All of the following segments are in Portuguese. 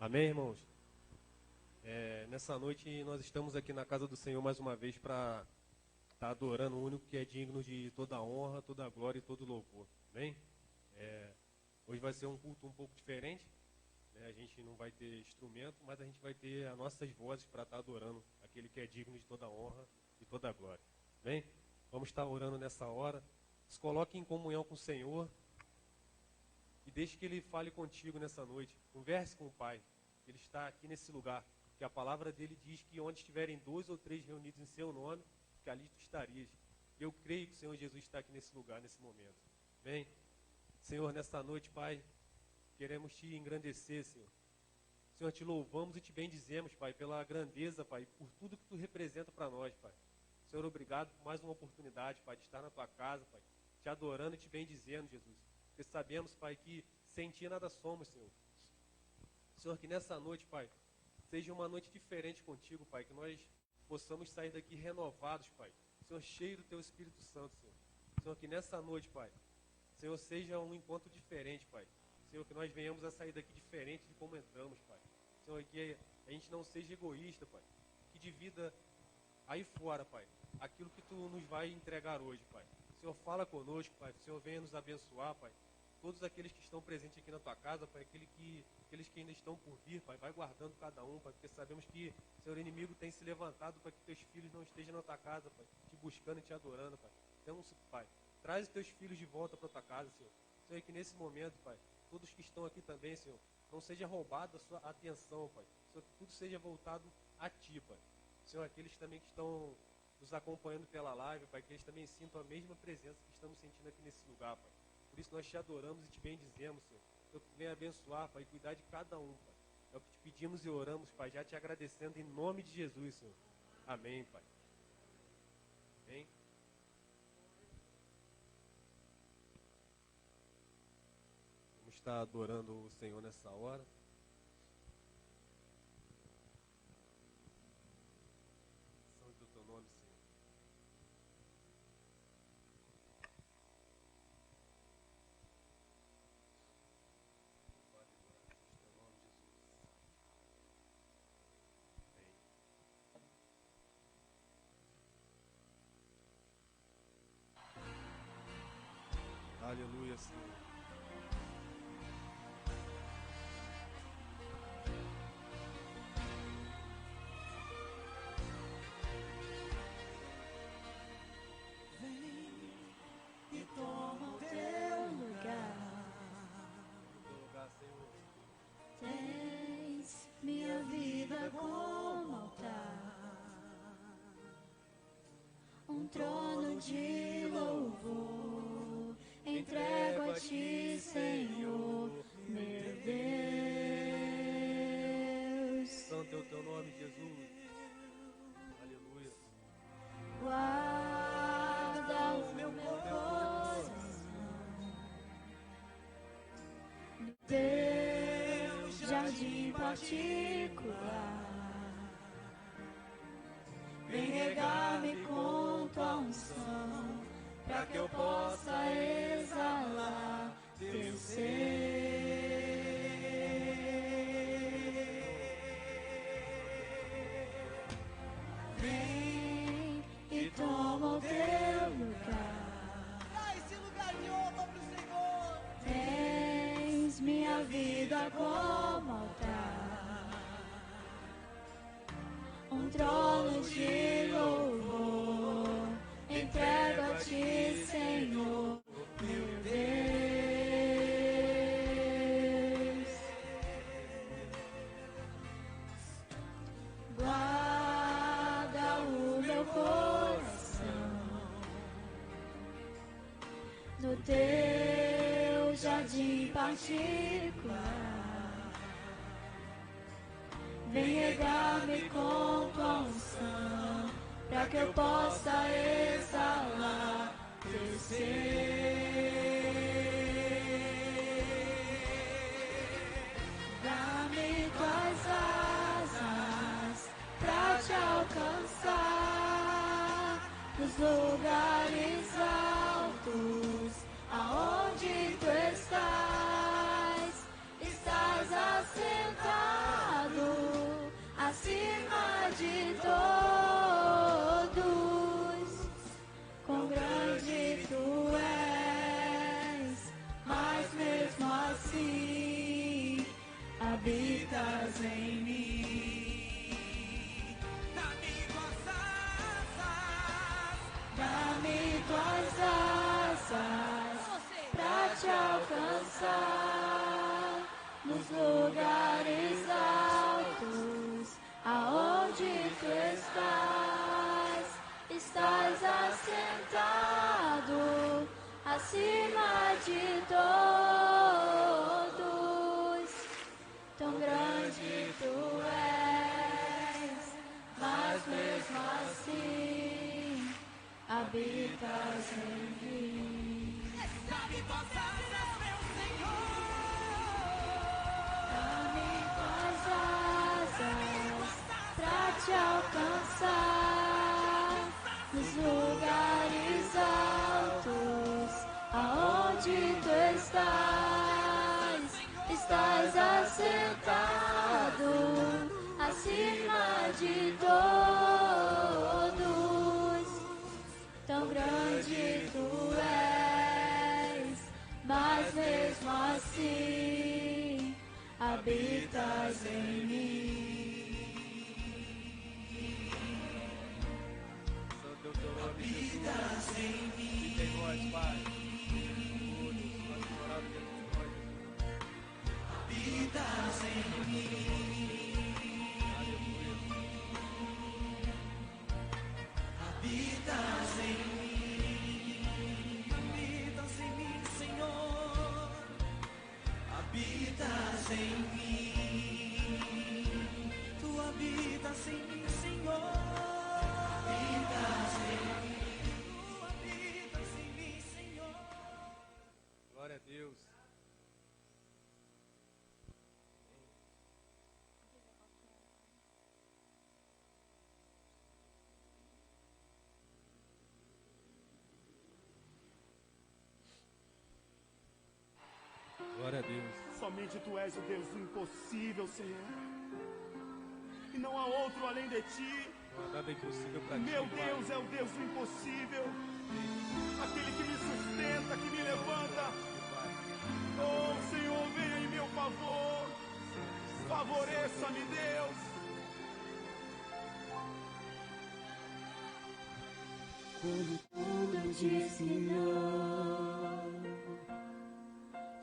Amém, irmãos? Nessa noite nós estamos aqui na casa do Senhor mais uma vez para estar adorando o único que é digno de toda a honra, toda a glória e todo o louvor. Amém? Hoje vai ser um culto um pouco diferente, né? A gente não vai ter instrumento, mas a gente vai ter as nossas vozes para estar adorando aquele que é digno de toda a honra e toda a glória. Amém? Vamos estar orando nessa hora. Se coloque em comunhão com o Senhor e deixe que Ele fale contigo nessa noite. Converse com o Pai. Ele está aqui nesse lugar. Que a palavra dele diz que onde estiverem 2 ou 3 reunidos em seu nome, que ali tu estarias. Eu creio que o Senhor Jesus está aqui nesse lugar, nesse momento. Amém? Senhor, nessa noite, Pai, queremos te engrandecer, Senhor. Senhor, te louvamos e te bendizemos, Pai, pela grandeza, Pai, por tudo que tu representa para nós, Pai. Senhor, obrigado por mais uma oportunidade, Pai, de estar na tua casa, Pai, te adorando e te bendizendo, Jesus. Porque sabemos, Pai, que sem ti nada somos, Senhor. Senhor, que nessa noite, Pai, seja uma noite diferente contigo, Pai, que nós possamos sair daqui renovados, Pai. Senhor, cheio do teu Espírito Santo, Senhor. Senhor, que nessa noite, Pai, Senhor, seja um encontro diferente, Pai. Senhor, que nós venhamos a sair daqui diferente de como entramos, Pai. Senhor, que a gente não seja egoísta, Pai. Que divida aí fora, Pai, aquilo que tu nos vai entregar hoje, Pai. Senhor, fala conosco, Pai. Senhor, venha nos abençoar, Pai. Todos aqueles que estão presentes aqui na tua casa, Pai, aqueles que ainda estão por vir, Pai, vai guardando cada um, Pai, porque sabemos que, Senhor, o inimigo tem se levantado para que teus filhos não estejam na tua casa, Pai, te buscando e te adorando, Pai. Então, Pai, traz os teus filhos de volta para a tua casa, Senhor. Senhor, que nesse momento, Pai, todos que estão aqui também, Senhor, não seja roubada a sua atenção, Pai. Senhor, que tudo seja voltado a ti, Pai. Senhor, aqueles também que estão nos acompanhando pela live, Pai, que eles também sintam a mesma presença que estamos sentindo aqui nesse lugar, Pai. Por isso nós te adoramos e te bendizemos, Senhor. Senhor, que venha abençoar, Pai, e cuidar de cada um, Pai. É o que te pedimos e oramos, Pai, já te agradecendo em nome de Jesus, Senhor. Amém, Pai. Amém. Vamos estar adorando o Senhor nessa hora. Santo é o teu nome, Senhor. Aleluia, Senhor. Vem e toma o teu lugar. Teu lugar, Senhor. Tens minha vida como altar, um trono de louvor. Entrego a ti, Senhor, meu Deus. Santo é o teu nome, Jesus. Aleluia. Guarda o meu coração no teu jardim particular. Vem regar-me com tua unção, para que eu possa exalar teu ser. Vem e toma o teu lugar. Dá esse lugar de honra pro Senhor. Tens minha vida como altar, um trono de louvor. Entrego a ti, Senhor, meu Deus. Guarda o meu coração no teu jardim particular. Vem regar-me com tua unção, para que eu possa exalar teu ser. Dá-me tuas asas pra te alcançar nos lugares altos, aonde tu estás assentado. alcançar nos lugares altos, aonde tu estás assentado acima de todos. Tão grande tu és, mas mesmo assim habitas em mim. Sabe passar, meu Senhor. Dá-me tuas asas pra te alcançar nos lugares altos, aonde tu estás assentado acima de todos. Tão grande tu és, mas mesmo assim habitas em mim. Santo é o teu nome, Jesus. Habitas em mim. Fica em nós, Pai. Habitas em mim. Habitas em mim. Habitas em mim, Senhor. Habitas em mim. Tu habitas em mim, Senhor. Habitas em mim. Tu habitas em mim, Senhor. Glória a Deus. Glória a Deus. Somente Tu és o Deus do impossível, Senhor. E não há outro além de Ti. Não há nada impossível para ti. Meu Pai. Deus é o Deus do impossível. Aquele que me sustenta, que me levanta. Oh, Senhor, venha em meu favor. Favoreça-me, Deus. Quando tudo diz que não,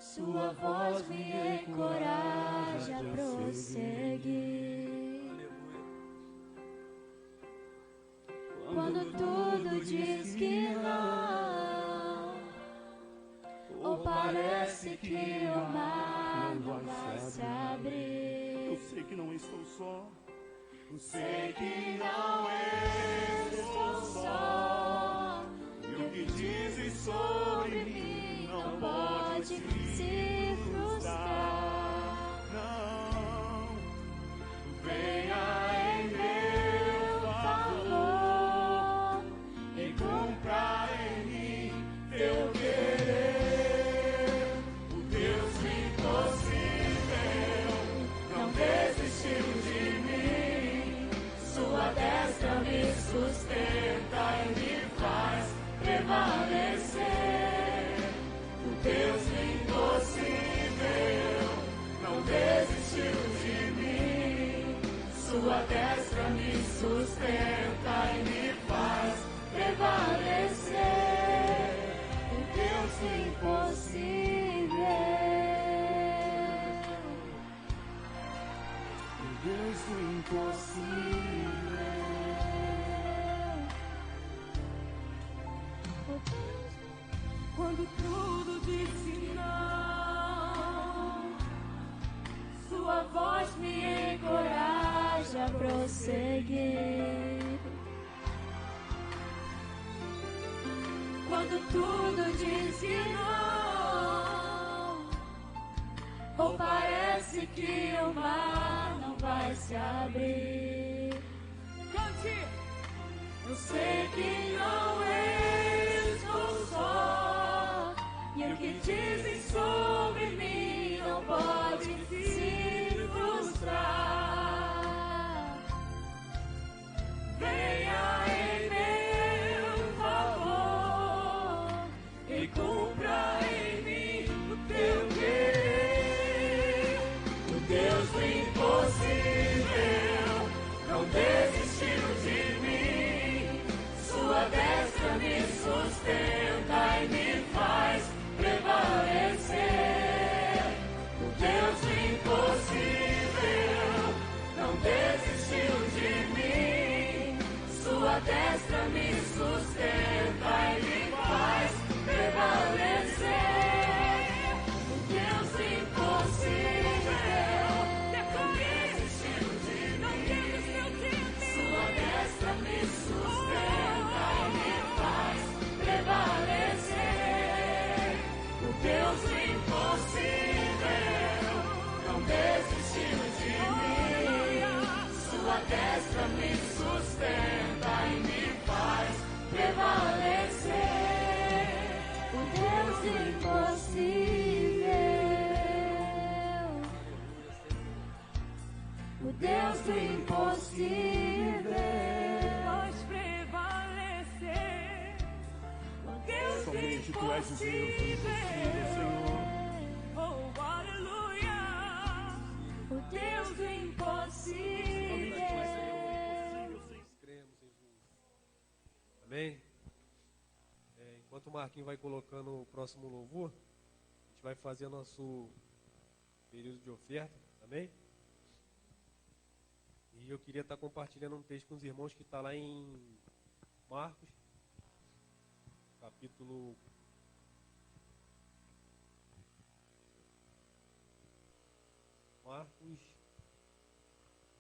Sua voz me encoraja a prosseguir. Quando tudo diz que não, ou parece que o mar não vai se abrir. Eu sei que não estou só. Eu sei que não estou só, e o que dizem sobre mim não pode se frustrar. Não, Venha em meu favor e cumpra em mim teu querer. O Deus do impossível não desistiu de mim. Sua destra me sustenta e me faz prevalecer. O Deus do impossível não desistiu de mim. Sua destra me sustenta e me faz prevalecer. O Deus do impossível. o Deus do impossível. Quando tudo diz que não, Sua voz me encoraja a prosseguir. Quando tudo diz que não, ou parece que o mar não vai se abrir. Cante! Eu sei que não estou só, e o que dizem sobre mim não pode se frustrar. Venha em meu favor e cumpra em mim o teu querer. O Deus do impossível não desistiu de mim. Sua Somente Tu és o Deus do impossível, Senhor. Oh, aleluia. O Deus do impossível. Cremos em Jesus. Amém? Enquanto o Marquinhos vai colocando o próximo louvor, a gente vai fazer nosso período de oferta, amém? E eu queria estar compartilhando um texto com os irmãos que está lá em Marcos, capítulo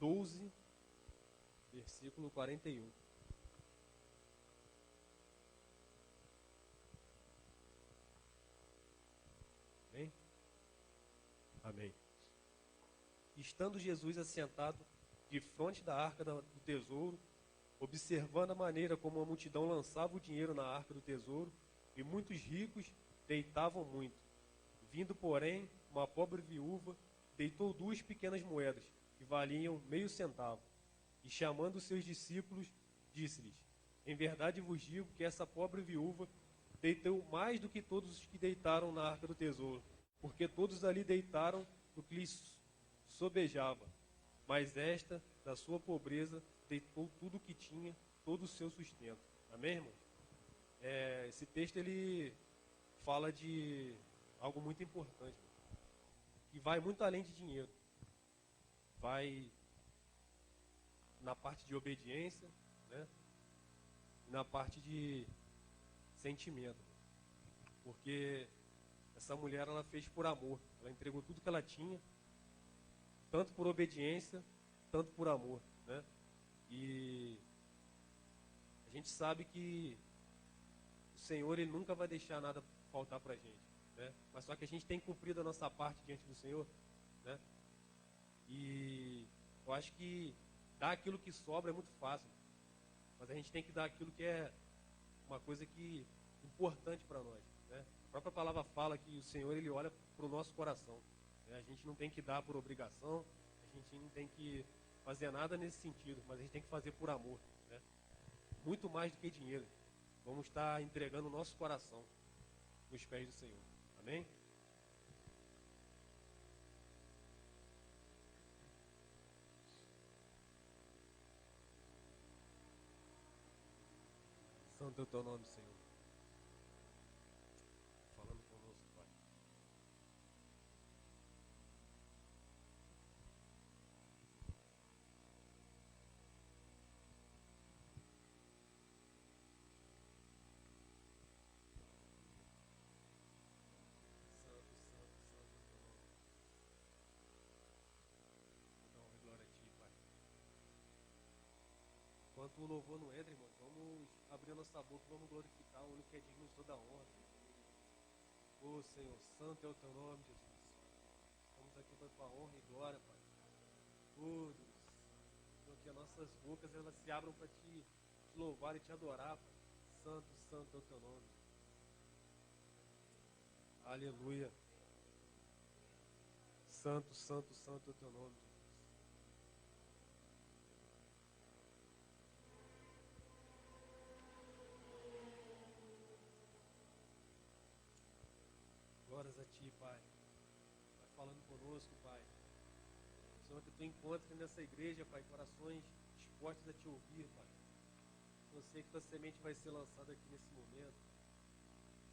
12, versículo 41. Amém? Amém. Estando Jesus assentado defronte da arca do tesouro, observando a maneira como a multidão lançava o dinheiro na arca do tesouro, e muitos ricos deitavam muito. Vindo, porém, uma pobre viúva, deitou 2 pequenas moedas, que valiam meio centavo. E chamando os seus discípulos, disse-lhes: em verdade vos digo que essa pobre viúva deitou mais do que todos os que deitaram na arca do tesouro, porque todos ali deitaram do que lhes sobejava. Mas esta, da sua pobreza, deitou tudo o que tinha, todo o seu sustento. Amém, irmão? Esse texto, ele fala de algo muito importante, que vai muito além de dinheiro. Vai na parte de obediência, né? E na parte de sentimento. Porque essa mulher, ela fez por amor. Ela entregou tudo que ela tinha, tanto por obediência, tanto por amor, né? E a gente sabe que o Senhor, Ele nunca vai deixar nada faltar para a gente, né? Mas só que a gente tem cumprido a nossa parte diante do Senhor, né? E eu acho que dar aquilo que sobra é muito fácil, mas a gente tem que dar aquilo que é uma coisa que importante para nós, né? A própria palavra fala que o Senhor, Ele olha para o nosso coração, né? A gente não tem que dar por obrigação, a gente não tem que fazer nada nesse sentido, mas a gente tem que fazer por amor, né? Muito mais do que dinheiro. Vamos estar entregando o nosso coração nos pés do Senhor. Amém? Santo é o Teu nome, Senhor. Falando conosco, Pai. Enquanto o louvor não entra, irmão, vamos abrir a nossa boca e vamos glorificar o único que é digno de toda a honra. Ô Senhor, santo é o Teu nome, Jesus. Estamos aqui para a Tua honra e glória, Pai. Ô Deus, Senhor, que as nossas bocas elas se abram para te louvar e te adorar, Pai. Santo, santo é o Teu nome. Aleluia. Santo, santo, santo é o Teu nome, Jesus. Glórias a Ti, Pai. Vai falando conosco, Pai. Senhor, que Tu encontres nessa igreja, Pai, corações dispostos a Te ouvir, Pai. Eu sei que Tua semente vai ser lançada aqui nesse momento.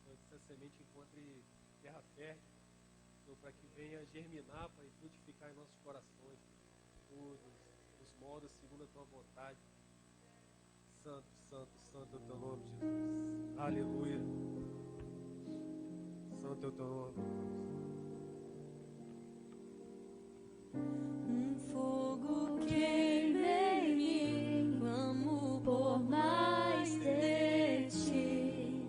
Senhor, que essa semente encontre terra fértil, Senhor, para que venha germinar, Pai, e frutificar em nossos corações. Nos molda segundo a Tua vontade. Santo, santo, santo é o Teu nome, Jesus. Aleluia. Santo é o Teu nome. Um fogo queima em mim, clamo por mais de Ti.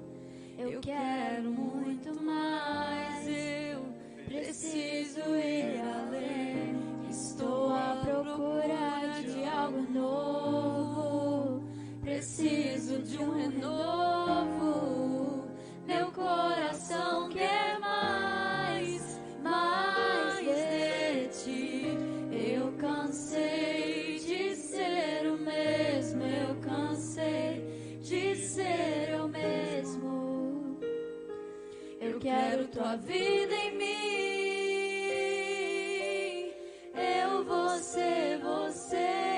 Eu quero muito mais, eu preciso ir além. Estou à procura de algo novo, preciso de um renovo. Meu coração quer mais de Ti. Eu cansei de ser o mesmo, eu cansei de ser eu mesmo. tua vida em mim. Eu, você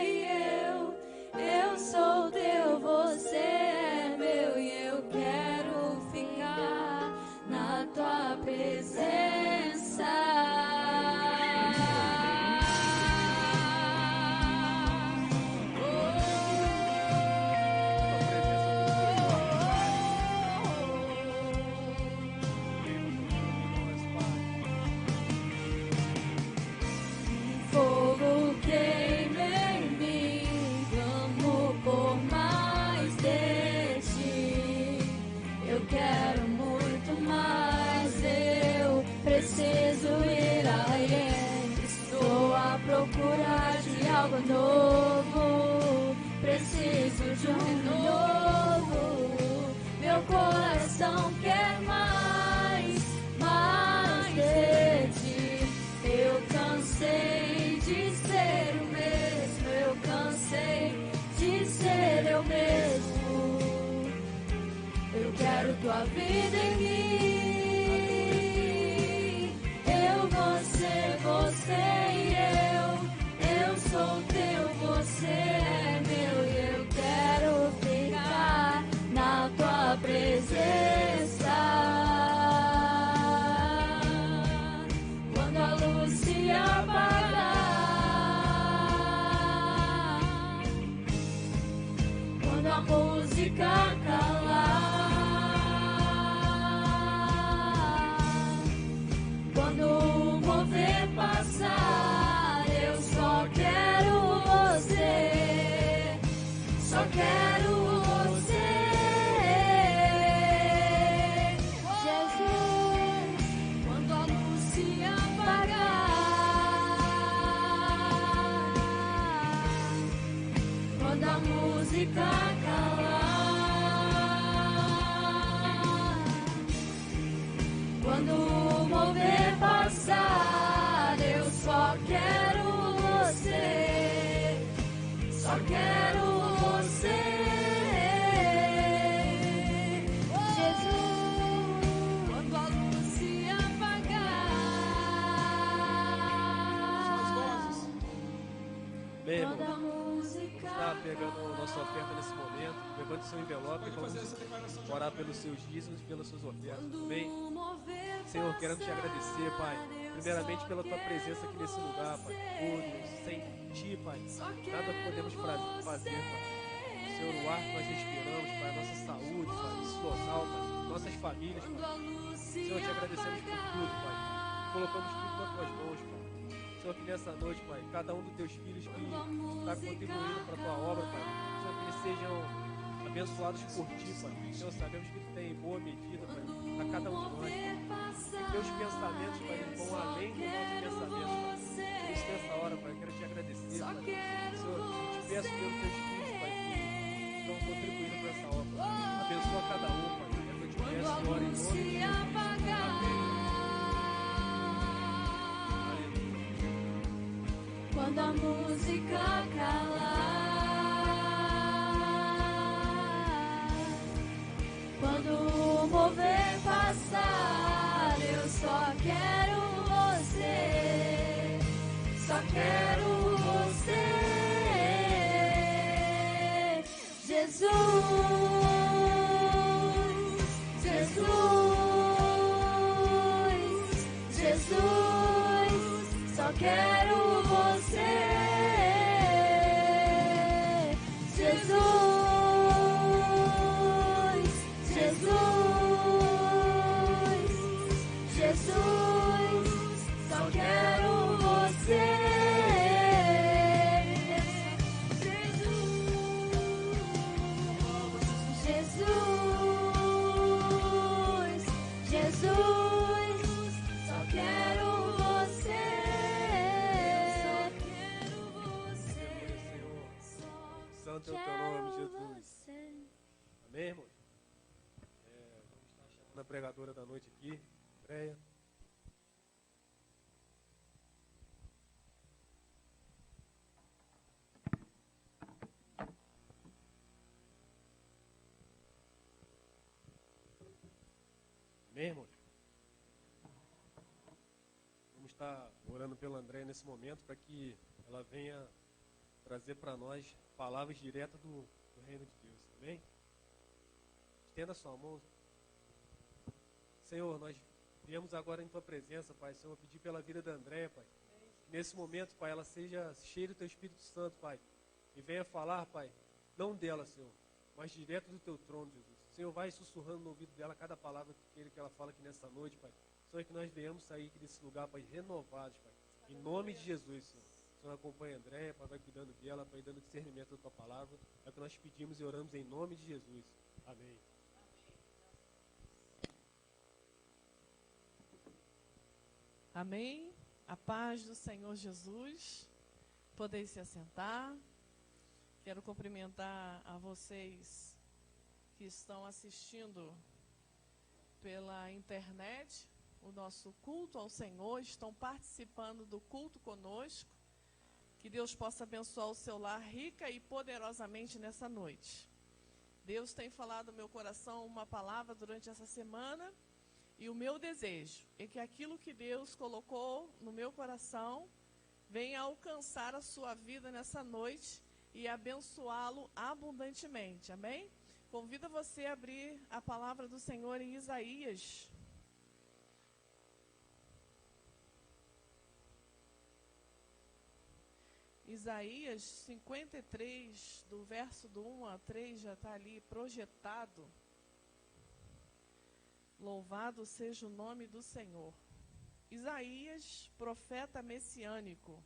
e eu sou teu, você é meu e eu quero ficar na tua presença. Fogo queima em mim, clamo por mais de ti. Eu quero muito mais, eu preciso ir além. Estou à procura de algo novo, preciso de um renovo. Meu coração quer mais de ti. Eu cansei de ser o mesmo, eu cansei de ser eu mesmo. Eu quero tua vida em mim. Eu, você e eu sou teu, você é meu e eu quero ficar na tua presença. Quando a luz se apagar, quando a música calar, quando o mover passar, eu só quero você, só quero você. Jesus, quando a luz se apagar, quando a música calar, quando o mover passar, eu só quero você, só quero você. Jesus, quando a luz se apagar, Bem, irmão, quando a música está pegando nossa oferta nesse momento, levante seu envelope e vamos orar pelos seus dízimos e pelas suas ofertas, tudo bem? Senhor, quero te agradecer, Pai, primeiramente pela tua presença aqui nesse lugar, Pai. Todos, sem ti, Pai, nada podemos fazer, Pai. Senhor, o ar que nós respiramos, Pai, a nossa saúde, Pai, esse local, Pai, nossas famílias, Pai. Senhor, te agradecemos por tudo, Pai. Colocamos tudo nas tuas mãos, Pai. Senhor, que nessa noite, Pai, cada um dos teus filhos que está contribuindo para a tua obra, Pai, Senhor, que eles sejam abençoados por ti, Pai. Senhor, sabemos que tu tem boa medida, Pai, para cada um de nós, Pai. E teus pensamentos, Pai, eles vão além do nosso pensamento, Pai. Por isso, nessa hora, Pai, eu quero te agradecer, Pai. Senhor, eu te peço pelos teus filhos, Pai, que estão contribuindo para essa obra. Abençoa cada um, Pai. É o que eu te peço, Senhor, em nome de Jesus. Amém. Quando a música calar, quando o mover passar, eu só quero você, só quero você. Jesus, Jesus, Jesus, só quero você. Jesus, Jesus, Jesus, só quero você. Jesus, Jesus, só quero você. Santo é o teu nome, Jesus. Amém, irmãos? Vamos estar chamando a pregadora da noite aqui, Andréia. Amém, irmãos? estar orando pela Andréia nesse momento, para que ela venha trazer para nós palavras diretas do reino de Deus, amém? Estenda a sua mão. Senhor, nós viemos agora em Tua presença, Pai. Senhor, pedir pela vida da Andréia, Pai. Nesse momento, Pai, ela seja cheia do Teu Espírito Santo, Pai. E venha falar, Pai, não dela, Senhor, mas direto do Teu trono, Jesus. Senhor, vai sussurrando no ouvido dela cada palavra que ela fala aqui nessa noite, Pai. Senhor, que nós venhamos sair desse lugar, Pai, renovados, Pai. Em nome de Jesus, Senhor. Senhor, acompanha a Andréia, Pai, vai cuidando dela, Pai, dando discernimento da Tua palavra. É o que nós pedimos e oramos em nome de Jesus. Amém. Amém. A paz do Senhor Jesus. Podem se assentar. Quero cumprimentar a vocês que estão assistindo pela internet o nosso culto ao Senhor, estão participando do culto conosco. Que Deus possa abençoar o seu lar rica e poderosamente nessa noite. Deus tem falado no meu coração uma palavra durante essa semana, e o meu desejo é que aquilo que Deus colocou no meu coração venha alcançar a sua vida nessa noite e abençoá-lo abundantemente, amém? Convido você a abrir a palavra do Senhor em Isaías. Isaías 53, do verso do 1 a 3, já está ali projetado. Louvado seja o nome do Senhor. Isaías, profeta messiânico,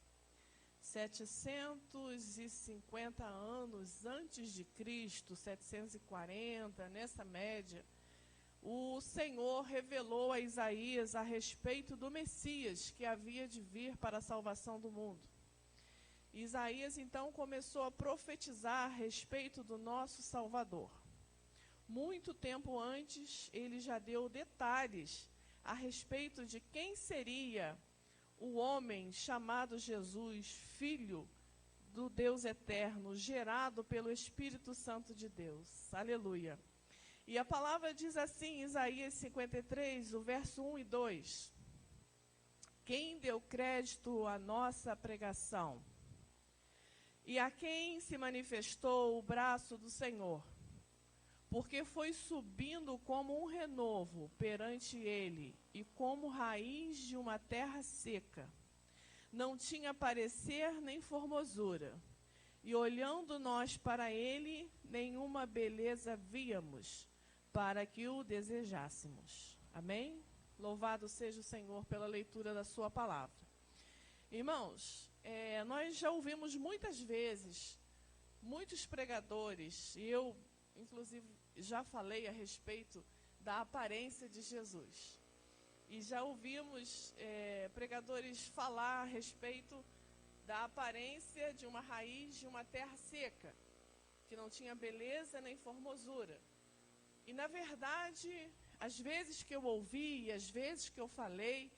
750 anos antes de Cristo, 740, nessa média, o Senhor revelou a Isaías a respeito do Messias que havia de vir para a salvação do mundo. Isaías então começou a profetizar a respeito do nosso Salvador. Muito tempo antes, ele já deu detalhes a respeito de quem seria o homem chamado Jesus, filho do Deus eterno, gerado pelo Espírito Santo de Deus. Aleluia. E a palavra diz assim, Isaías 53, o verso 1 e 2. Quem deu crédito à nossa pregação? E a quem se manifestou o braço do Senhor? Porque foi subindo como um renovo perante ele, e como raiz de uma terra seca. Não tinha parecer nem formosura, e olhando nós para ele, nenhuma beleza víamos, para que o desejássemos. Amém? Louvado seja o Senhor pela leitura da sua palavra. Irmãos, nós já ouvimos muitas vezes, muitos pregadores, e eu, inclusive, já falei a respeito da aparência de Jesus. E já ouvimos pregadores falar a respeito da aparência de uma raiz de uma terra seca, que não tinha beleza nem formosura. E, na verdade, às vezes que eu ouvi e às vezes que eu falei,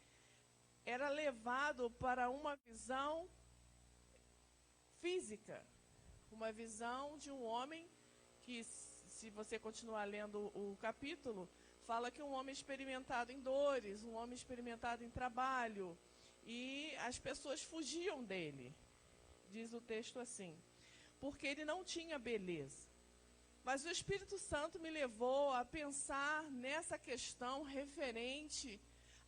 era levado para uma visão física, uma visão de um homem que, se você continuar lendo o capítulo, fala que um homem experimentado em dores, um homem experimentado em trabalho, e as pessoas fugiam dele, diz o texto assim, porque ele não tinha beleza. Mas o Espírito Santo me levou a pensar nessa questão referente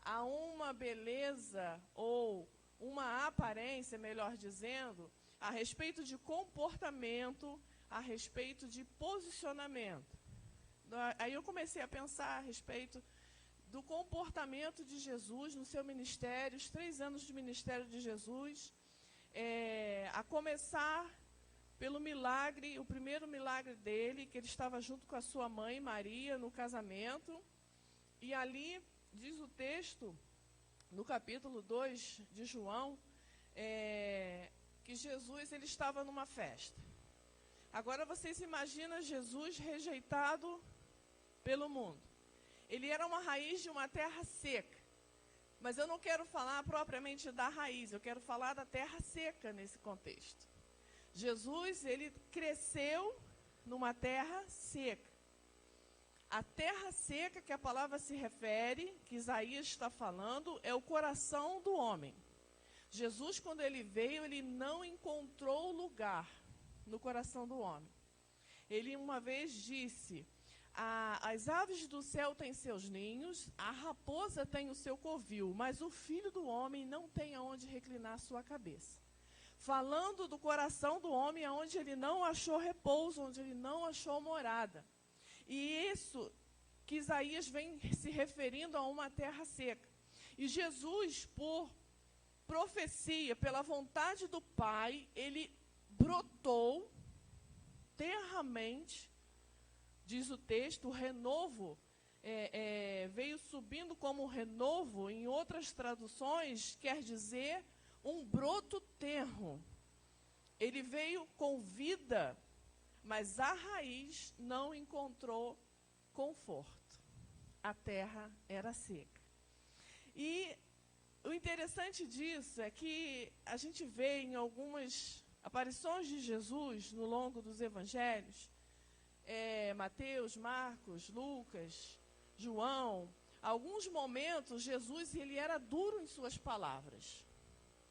a uma beleza, ou uma aparência, melhor dizendo, a respeito de comportamento, a respeito de posicionamento. Aí eu comecei a pensar a respeito do comportamento de Jesus no seu ministério, os 3 anos de ministério de Jesus, a começar pelo milagre, o primeiro milagre dele, que ele estava junto com a sua mãe, Maria, no casamento, e ali, diz o texto, no capítulo 2 de João, que Jesus ele estava numa festa. Agora vocês imaginam Jesus rejeitado pelo mundo. Ele era uma raiz de uma terra seca. Mas eu não quero falar propriamente da raiz, eu quero falar da terra seca nesse contexto. Jesus, ele cresceu numa terra seca. A terra seca que a palavra se refere, que Isaías está falando, é o coração do homem. Jesus, quando ele veio, ele não encontrou lugar no coração do homem. Ele uma vez disse: as aves do céu têm seus ninhos, a raposa tem o seu covil, mas o filho do homem não tem aonde reclinar sua cabeça. Falando do coração do homem, onde ele não achou repouso, onde ele não achou morada. E isso que Isaías vem se referindo a uma terra seca. E Jesus, por profecia, pela vontade do Pai, ele brotou terramente, diz o texto, o renovo, veio subindo como renovo. Em outras traduções, quer dizer um broto tenro. Ele veio com vida, mas a raiz não encontrou conforto. A terra era seca. E o interessante disso é que a gente vê em algumas aparições de Jesus no longo dos evangelhos, Mateus, Marcos, Lucas, João, alguns momentos Jesus ele era duro em suas palavras.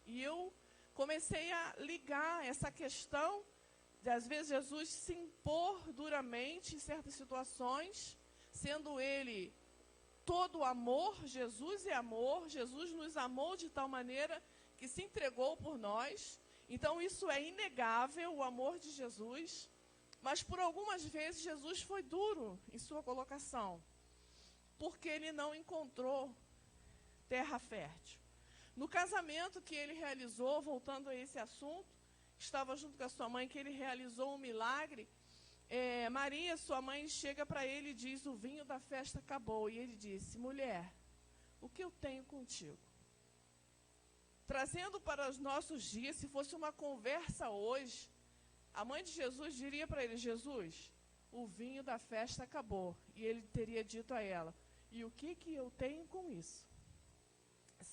E eu comecei a ligar essa questão de, às vezes, Jesus se impor duramente em certas situações, sendo ele todo amor. Jesus é amor, Jesus nos amou de tal maneira que se entregou por nós. Então, isso é inegável, o amor de Jesus. Mas, por algumas vezes, Jesus foi duro em sua colocação, porque ele não encontrou terra fértil. No casamento que ele realizou, voltando a esse assunto, estava junto com a sua mãe, que ele realizou um milagre. Maria, sua mãe, chega para ele e diz: o vinho da festa acabou. E ele disse: mulher, o que eu tenho contigo? Trazendo para os nossos dias, se fosse uma conversa hoje, a mãe de Jesus diria para ele: Jesus, o vinho da festa acabou. E ele teria dito a ela: e o que eu tenho com isso?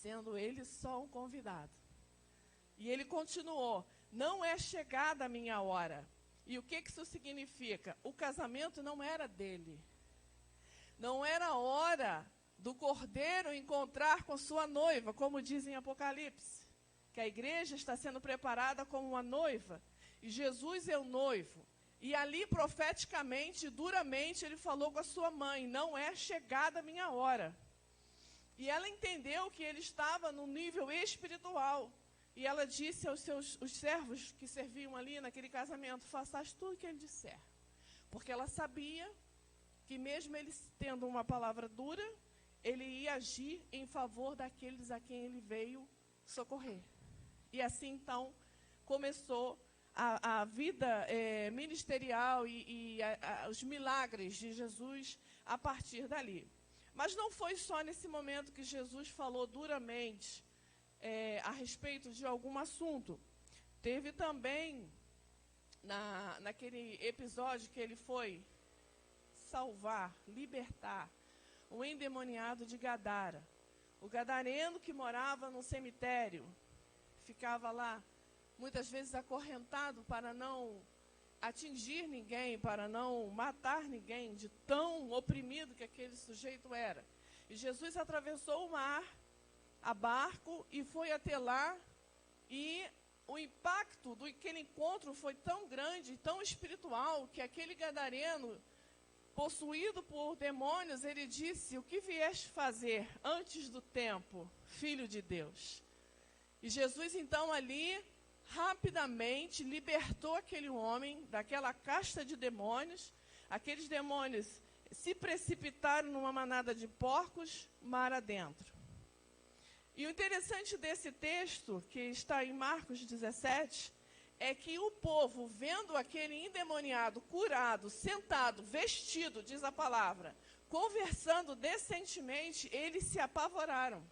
Sendo ele só um convidado. E ele continuou: não é chegada a minha hora. E o que isso significa? O casamento não era dele. Não era hora do cordeiro encontrar com sua noiva, como diz em Apocalipse, que a igreja está sendo preparada como uma noiva, e Jesus é o noivo. E ali, profeticamente, duramente, ele falou com a sua mãe: não é chegada a minha hora. E ela entendeu que ele estava no nível espiritual. E ela disse aos os servos que serviam ali naquele casamento: façais tudo o que ele disser. Porque ela sabia que mesmo ele tendo uma palavra dura, ele ia agir em favor daqueles a quem ele veio socorrer. E assim, então, começou a vida ministerial e os milagres de Jesus a partir dali. Mas não foi só nesse momento que Jesus falou duramente a respeito de algum assunto. Teve também, naquele episódio que ele foi salvar, libertar um endemoniado de Gadara. O gadareno que morava no cemitério, ficava lá, muitas vezes acorrentado para não atingir ninguém, para não matar ninguém, de tão oprimido que aquele sujeito era. E Jesus atravessou o mar a barco e foi até lá, e o impacto daquele encontro foi tão grande, tão espiritual, que aquele gadareno, possuído por demônios, ele disse: o que vieste fazer antes do tempo, filho de Deus? E Jesus, então, ali, rapidamente libertou aquele homem daquela casta de demônios. Aqueles demônios se precipitaram numa manada de porcos, mar adentro. E o interessante desse texto, que está em Marcos 17, é que o povo, vendo aquele endemoniado curado, sentado, vestido, diz a palavra, conversando decentemente, eles se apavoraram.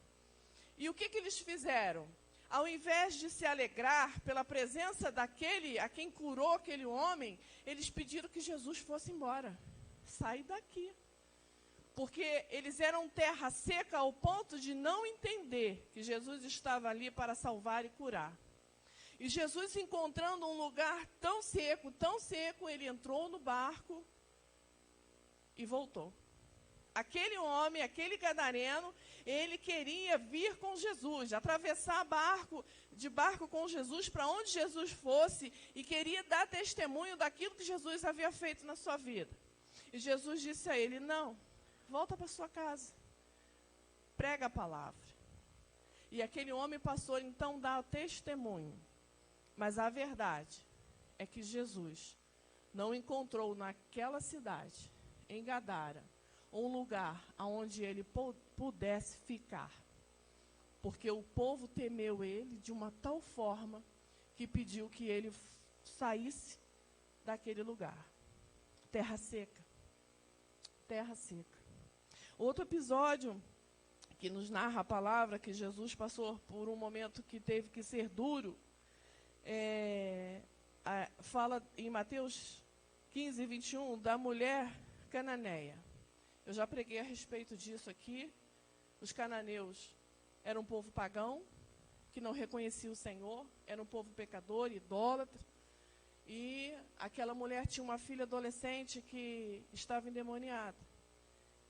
E o que eles fizeram? Ao invés de se alegrar pela presença daquele a quem curou aquele homem, eles pediram que Jesus fosse embora. Sai daqui. Porque eles eram terra seca ao ponto de não entender que Jesus estava ali para salvar e curar. E Jesus, encontrando um lugar tão seco, ele entrou no barco e voltou. aquele homem, aquele gadareno, ele queria vir com Jesus, atravessar de barco com Jesus para onde Jesus fosse e queria dar testemunho daquilo que Jesus havia feito na sua vida. E Jesus disse a ele: não, volta para sua casa, prega a palavra. E aquele homem passou então a dar testemunho. Mas a verdade é que Jesus não encontrou naquela cidade, em Gadara, um lugar onde ele pudesse ficar. Porque o povo temeu ele de uma tal forma que pediu que ele saísse daquele lugar. Terra seca. Terra seca. Outro episódio que nos narra a palavra que Jesus passou por um momento que teve que ser duro, fala em Mateus 15, 21, da mulher cananeia. Eu já preguei a respeito disso aqui. Os cananeus eram um povo pagão, que não reconhecia o Senhor, era um povo pecador, idólatra. E aquela mulher tinha uma filha adolescente que estava endemoniada.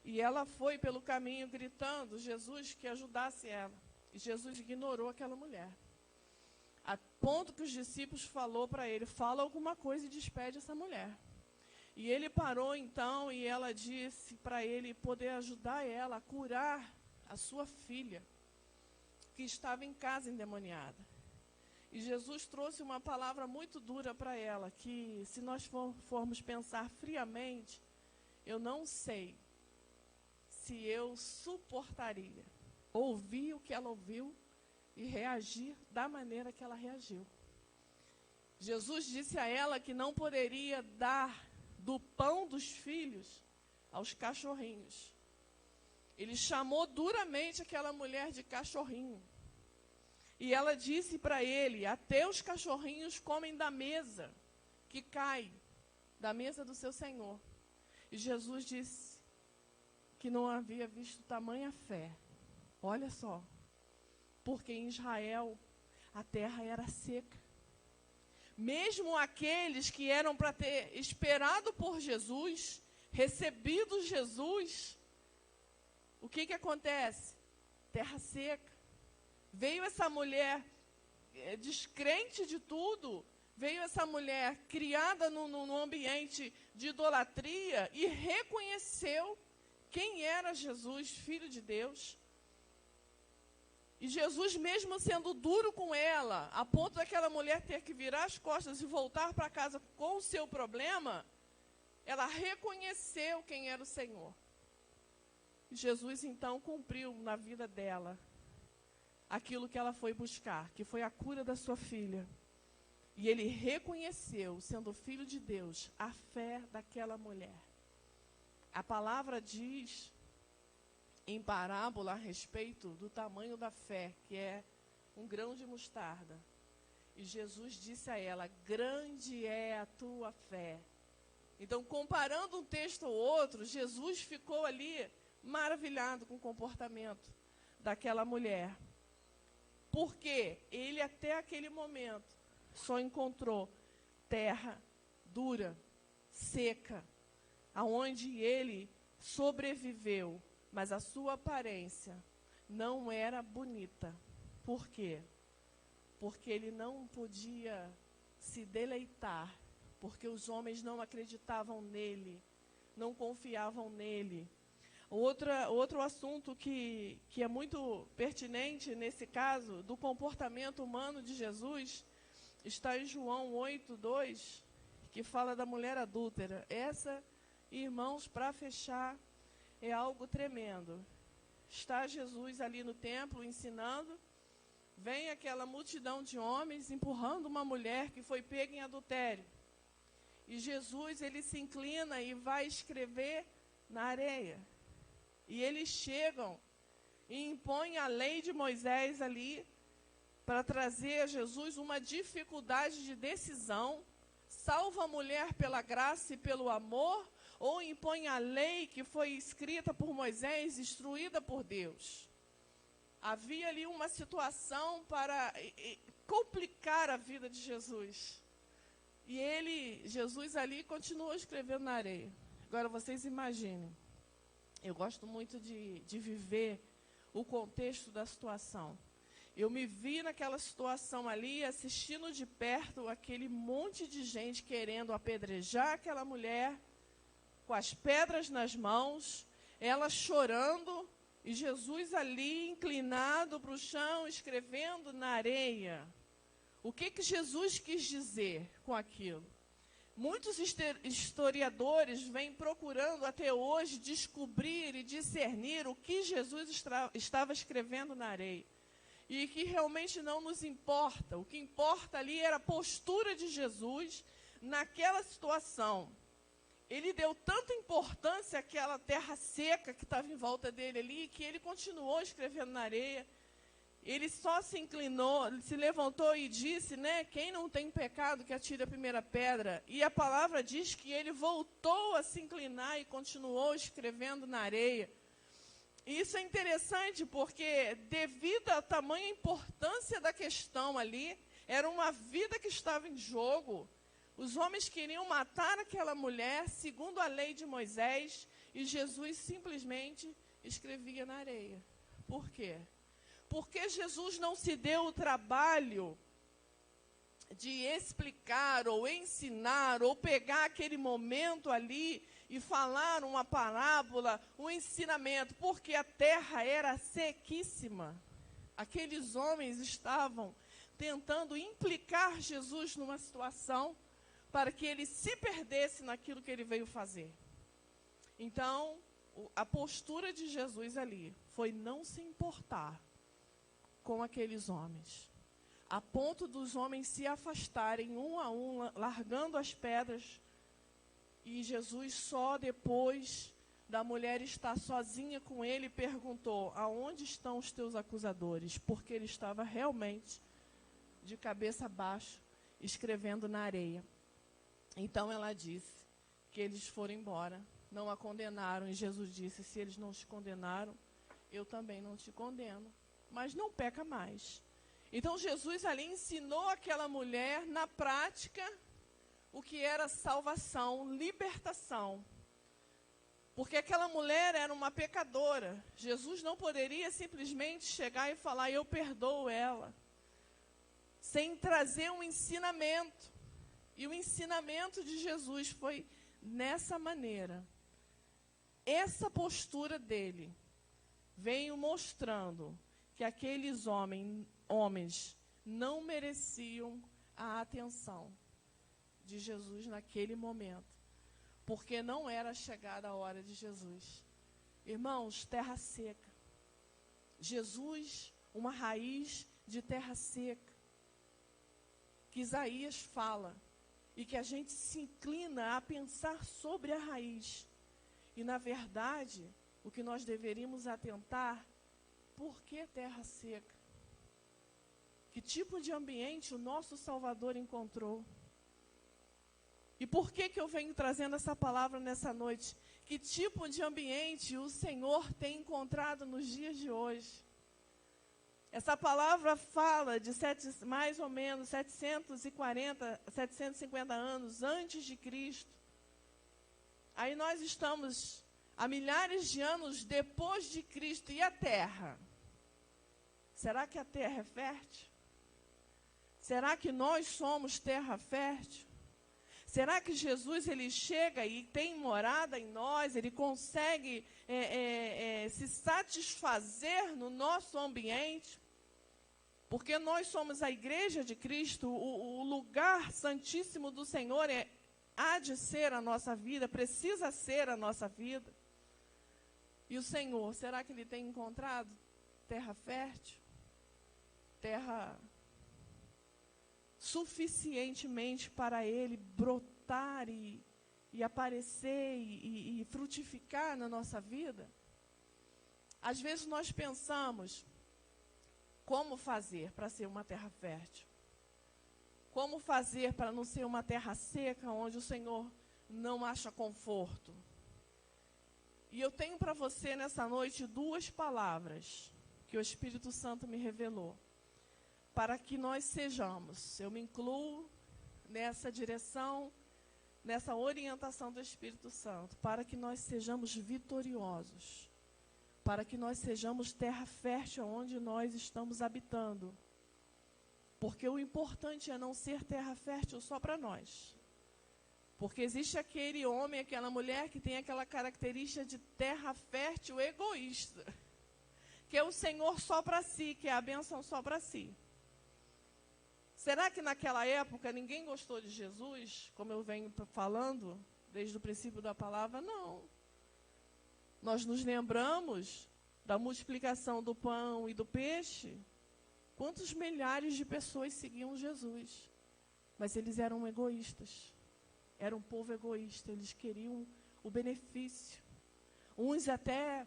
E ela foi pelo caminho gritando Jesus que ajudasse ela. E Jesus ignorou aquela mulher. A ponto que os discípulos falou para ele: fala alguma coisa e despede essa mulher. E ele parou então e ela disse para ele poder ajudar ela a curar a sua filha, que estava em casa endemoniada. E Jesus trouxe uma palavra muito dura para ela, que se nós formos pensar friamente, eu não sei se eu suportaria ouvir o que ela ouviu e reagir da maneira que ela reagiu. Jesus disse a ela que não poderia dar do pão dos filhos aos cachorrinhos. Ele chamou duramente aquela mulher de cachorrinho. E ela disse para ele: até os cachorrinhos comem da mesa que cai, da mesa do seu Senhor. E Jesus disse que não havia visto tamanha fé. Olha só, porque em Israel a terra era seca. Mesmo aqueles que eram para ter esperado por Jesus, recebido Jesus, o que acontece? Terra seca. Veio essa mulher descrente de tudo, veio essa mulher criada num ambiente de idolatria e reconheceu quem era Jesus, Filho de Deus. E Jesus, mesmo sendo duro com ela, a ponto daquela mulher ter que virar as costas e voltar para casa com o seu problema, ela reconheceu quem era o Senhor. E Jesus, então, cumpriu na vida dela aquilo que ela foi buscar, que foi a cura da sua filha. E ele reconheceu, sendo filho de Deus, a fé daquela mulher. A palavra diz em parábola a respeito do tamanho da fé, que é um grão de mostarda. E Jesus disse a ela: grande é a tua fé. Então, comparando um texto ao outro, Jesus ficou ali maravilhado com o comportamento daquela mulher. Porque ele até aquele momento só encontrou terra dura, seca, aonde ele sobreviveu. Mas a sua aparência não era bonita. Por quê? Porque ele não podia se deleitar, porque os homens não acreditavam nele, não confiavam nele. Outro assunto que é muito pertinente nesse caso, do comportamento humano de Jesus, está em João 8:2, que fala da mulher adúltera. Essa, irmãos, para fechar, é algo tremendo. Está Jesus ali no templo ensinando, vem aquela multidão de homens empurrando uma mulher que foi pega em adultério. E Jesus, ele se inclina e vai escrever na areia. E eles chegam e impõem a lei de Moisés ali para trazer a Jesus uma dificuldade de decisão. Salva a mulher pela graça e pelo amor, ou impõe a lei que foi escrita por Moisés, instruída por Deus. Havia ali uma situação para complicar a vida de Jesus. E Jesus ali continua escrevendo na areia. Agora vocês imaginem, Eu gosto muito de viver o contexto da situação. Eu me vi naquela situação ali, assistindo de perto aquele monte de gente querendo apedrejar aquela mulher, com as pedras nas mãos, ela chorando, e Jesus ali inclinado para o chão, escrevendo na areia. O que Jesus quis dizer com aquilo? Muitos historiadores vêm procurando até hoje descobrir e discernir o que Jesus estava escrevendo na areia. E que realmente não nos importa. O que importa ali era a postura de Jesus naquela situação. Ele deu tanta importância àquela terra seca que estava em volta dele ali, que ele continuou escrevendo na areia. Ele só se inclinou, se levantou e disse, né, quem não tem pecado que atire a primeira pedra. E a palavra diz que ele voltou a se inclinar e continuou escrevendo na areia. E isso é interessante porque, devido à tamanha importância da questão ali, era uma vida que estava em jogo. Os homens queriam matar aquela mulher, segundo a lei de Moisés, e Jesus simplesmente escrevia na areia. Por quê? Porque Jesus não se deu o trabalho de explicar ou ensinar ou pegar aquele momento ali e falar uma parábola, um ensinamento, porque a terra era sequíssima. Aqueles homens estavam tentando implicar Jesus numa situação para que ele se perdesse naquilo que ele veio fazer. Então, a postura de Jesus ali foi não se importar com aqueles homens, a ponto dos homens se afastarem um a um, largando as pedras, e Jesus só depois da mulher estar sozinha com ele perguntou, aonde estão os teus acusadores? Porque ele estava realmente de cabeça baixa, escrevendo na areia. Então ela disse que eles foram embora, não a condenaram, e Jesus disse, se eles não te condenaram, eu também não te condeno. Mas não peca mais. Então Jesus ali ensinou aquela mulher na prática o que era salvação, libertação. Porque aquela mulher era uma pecadora. Jesus não poderia simplesmente chegar e falar, eu perdoo ela, sem trazer um ensinamento. E o ensinamento de Jesus foi nessa maneira. Essa postura dele veio mostrando que aqueles homens não mereciam a atenção de Jesus naquele momento, porque não era chegada a hora de Jesus. Irmãos, terra seca. Jesus, uma raiz de terra seca, que Isaías fala, e que a gente se inclina a pensar sobre a raiz. E, na verdade, o que nós deveríamos atentar, por que terra seca? Que tipo de ambiente o nosso Salvador encontrou? E por que eu venho trazendo essa palavra nessa noite? Que tipo de ambiente o Senhor tem encontrado nos dias de hoje? Essa palavra fala de mais ou menos 750 anos antes de Cristo. Aí nós estamos há milhares de anos depois de Cristo. E a terra? Será que a terra é fértil? Será que nós somos terra fértil? Será que Jesus ele chega e tem morada em nós? Ele consegue se satisfazer no nosso ambiente? Porque nós somos a igreja de Cristo, o lugar santíssimo do Senhor há de ser a nossa vida, precisa ser a nossa vida. E o Senhor, será que ele tem encontrado terra fértil? Terra suficientemente para ele brotar e aparecer e frutificar na nossa vida? Às vezes nós pensamos, como fazer para ser uma terra fértil? Como fazer para não ser uma terra seca, onde o Senhor não acha conforto? E eu tenho para você nessa noite 2 palavras que o Espírito Santo me revelou, para que nós sejamos, eu me incluo nessa direção, nessa orientação do Espírito Santo, para que nós sejamos vitoriosos, para que nós sejamos terra fértil onde nós estamos habitando. Porque o importante é não ser terra fértil só para nós. Porque existe aquele homem, aquela mulher que tem aquela característica de terra fértil egoísta, que é o Senhor só para si, que é a bênção só para si. Será que naquela época ninguém gostou de Jesus, como eu venho falando desde o princípio da palavra? Não. Nós nos lembramos da multiplicação do pão e do peixe. Quantos milhares de pessoas seguiam Jesus? Mas eles eram egoístas. Era um povo egoísta, eles queriam o benefício. Uns até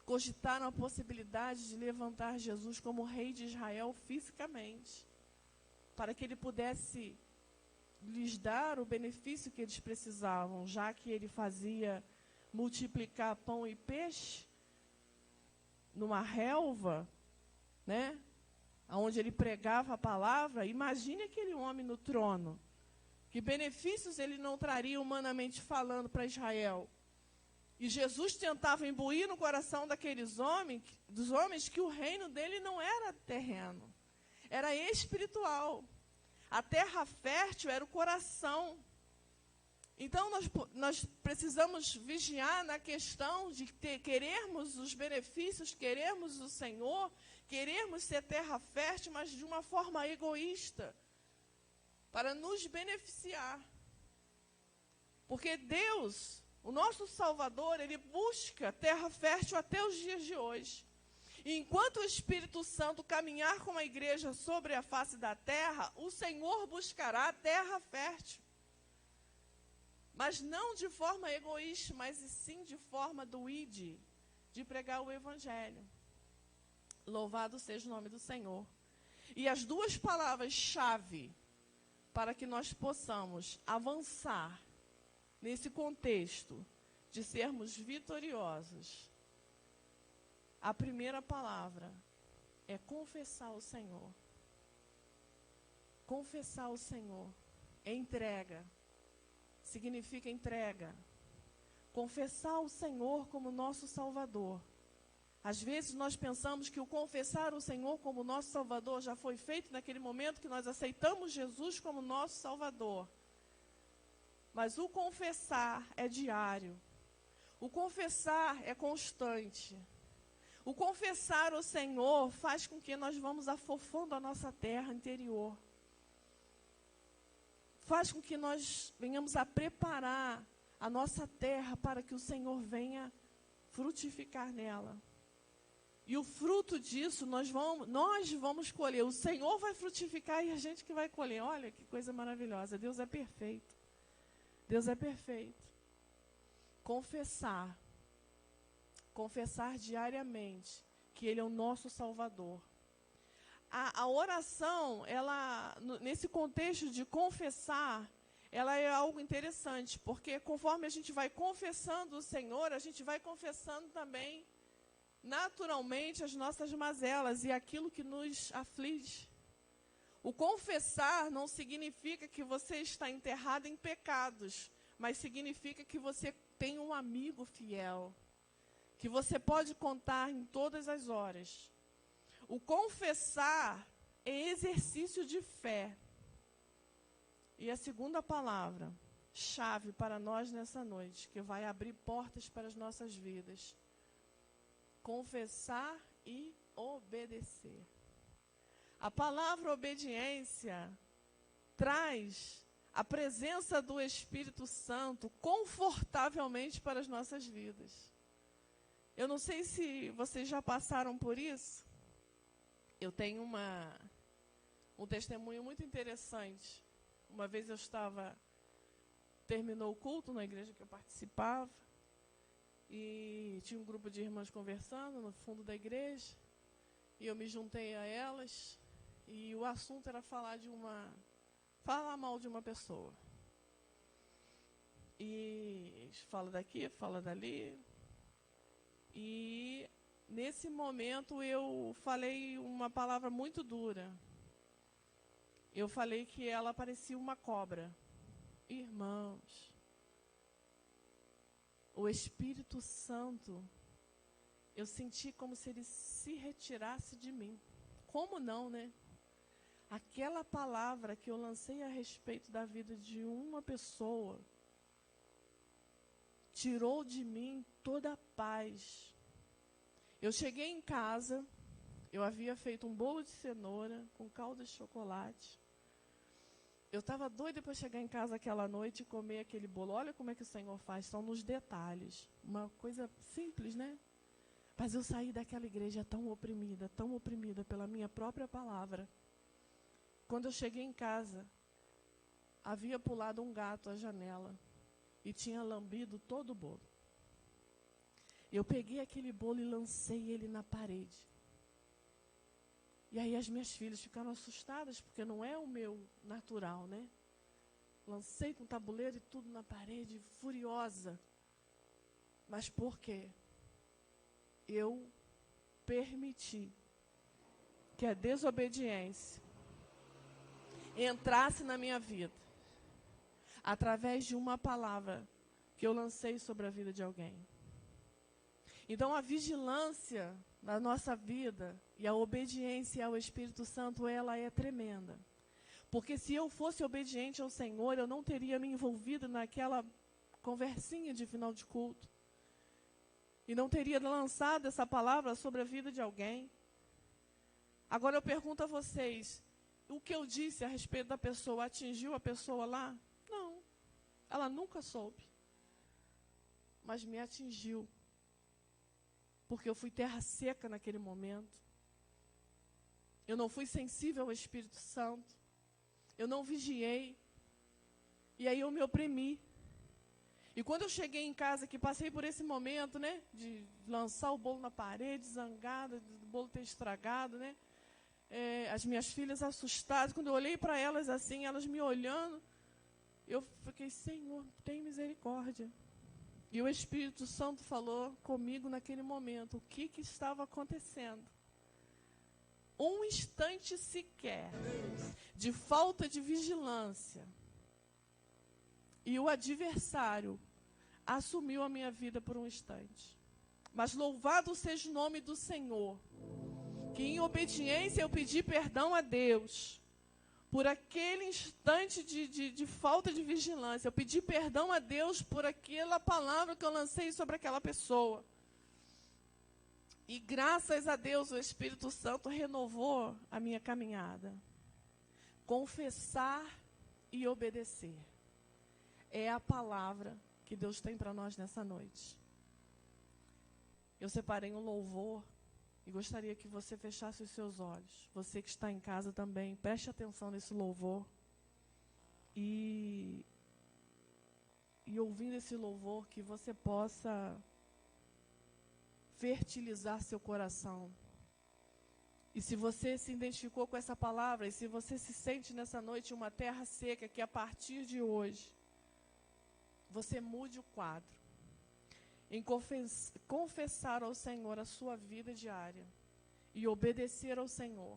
cogitaram a possibilidade de levantar Jesus como rei de Israel fisicamente, para que ele pudesse lhes dar o benefício que eles precisavam, já que ele fazia multiplicar pão e peixe numa relva, né, onde ele pregava a palavra. Imagine aquele homem no trono. Que benefícios ele não traria humanamente falando para Israel? E Jesus tentava imbuir no coração daqueles homens, dos homens, que o reino dele não era terreno, era espiritual. A terra fértil era o coração. Então nós precisamos vigiar na questão de querermos os benefícios, querermos o Senhor, querermos ser terra fértil, mas de uma forma egoísta, para nos beneficiar. Porque Deus, o nosso Salvador, ele busca terra fértil até os dias de hoje. E enquanto o Espírito Santo caminhar com a igreja sobre a face da terra, o Senhor buscará terra fértil. Mas não de forma egoísta, mas sim de forma do ide, de pregar o Evangelho. Louvado seja o nome do Senhor. E as duas palavras-chave para que nós possamos avançar nesse contexto de sermos vitoriosos. A primeira palavra é confessar o Senhor. Confessar o Senhor é entrega. Significa entrega. Confessar o Senhor como nosso Salvador. Às vezes nós pensamos que o confessar o Senhor como nosso Salvador já foi feito naquele momento que nós aceitamos Jesus como nosso Salvador. Mas o confessar é diário. O confessar é constante. O confessar o Senhor faz com que nós vamos afofando a nossa terra interior. Faz com que nós venhamos a preparar a nossa terra para que o Senhor venha frutificar nela. E o fruto disso nós vamos colher. O Senhor vai frutificar e a gente que vai colher. Olha que coisa maravilhosa. Deus é perfeito. Deus é perfeito. Confessar. Confessar diariamente que Ele é o nosso Salvador. A oração, ela, nesse contexto de confessar, ela é algo interessante, porque conforme a gente vai confessando o Senhor, a gente vai confessando também naturalmente as nossas mazelas e aquilo que nos aflige. O confessar não significa que você está enterrado em pecados, mas significa que você tem um amigo fiel, que você pode contar em todas as horas. O confessar é exercício de fé. E a segunda palavra, chave para nós nessa noite, que vai abrir portas para as nossas vidas. Confessar e obedecer. A palavra obediência traz a presença do Espírito Santo confortavelmente para as nossas vidas. Eu não sei se vocês já passaram por isso. Eu tenho um testemunho muito interessante. Uma vez eu terminou o culto na igreja que eu participava, e tinha um grupo de irmãs conversando no fundo da igreja, e eu me juntei a elas, e o assunto era falar mal de uma pessoa. E fala daqui, fala dali. E nesse momento eu falei uma palavra muito dura. Eu falei que ela parecia uma cobra. Irmãos, o Espírito Santo, eu senti como se ele se retirasse de mim. Como não, né? Aquela palavra que eu lancei a respeito da vida de uma pessoa tirou de mim toda a paz. Eu cheguei em casa, eu havia feito um bolo de cenoura com calda de chocolate. Eu estava doida para chegar em casa aquela noite e comer aquele bolo. Olha como é que o Senhor faz, são nos detalhes. Uma coisa simples, né? Mas eu saí daquela igreja tão oprimida pela minha própria palavra. Quando eu cheguei em casa, havia pulado um gato à janela e tinha lambido todo o bolo. Eu peguei aquele bolo e lancei ele na parede. E aí as minhas filhas ficaram assustadas, porque não é o meu natural, né? Lancei com o tabuleiro e tudo na parede, furiosa. Mas por quê? Eu permiti que a desobediência entrasse na minha vida, através de uma palavra que eu lancei sobre a vida de alguém. Então, a vigilância na nossa vida e a obediência ao Espírito Santo, ela é tremenda. Porque se eu fosse obediente ao Senhor, eu não teria me envolvido naquela conversinha de final de culto. E não teria lançado essa palavra sobre a vida de alguém. Agora eu pergunto a vocês, o que eu disse a respeito da pessoa atingiu a pessoa lá? Não, ela nunca soube. Mas me atingiu. Porque eu fui terra seca naquele momento. Eu não fui sensível ao Espírito Santo. Eu não vigiei. E aí eu me oprimi. E quando eu cheguei em casa, que passei por esse momento, né, de lançar o bolo na parede, zangada, do bolo ter estragado, né, as minhas filhas assustadas, quando eu olhei para elas assim, elas me olhando, eu fiquei, Senhor, tem misericórdia. E o Espírito Santo falou comigo naquele momento, o que estava acontecendo. Um instante sequer de falta de vigilância, e o adversário assumiu a minha vida por um instante. Mas louvado seja o nome do Senhor, que em obediência eu pedi perdão a Deus, por aquele instante de falta de vigilância. Eu pedi perdão a Deus por aquela palavra que eu lancei sobre aquela pessoa. E graças a Deus o Espírito Santo renovou a minha caminhada. Confessar e obedecer é a palavra que Deus tem para nós nessa noite. Eu separei um louvor e gostaria que você fechasse os seus olhos. Você que está em casa também, preste atenção nesse louvor. E ouvindo esse louvor, que você possa fertilizar seu coração. E se você se identificou com essa palavra, e se você se sente nessa noite uma terra seca, que a partir de hoje você mude o quadro, em confessar ao Senhor a sua vida diária e obedecer ao Senhor.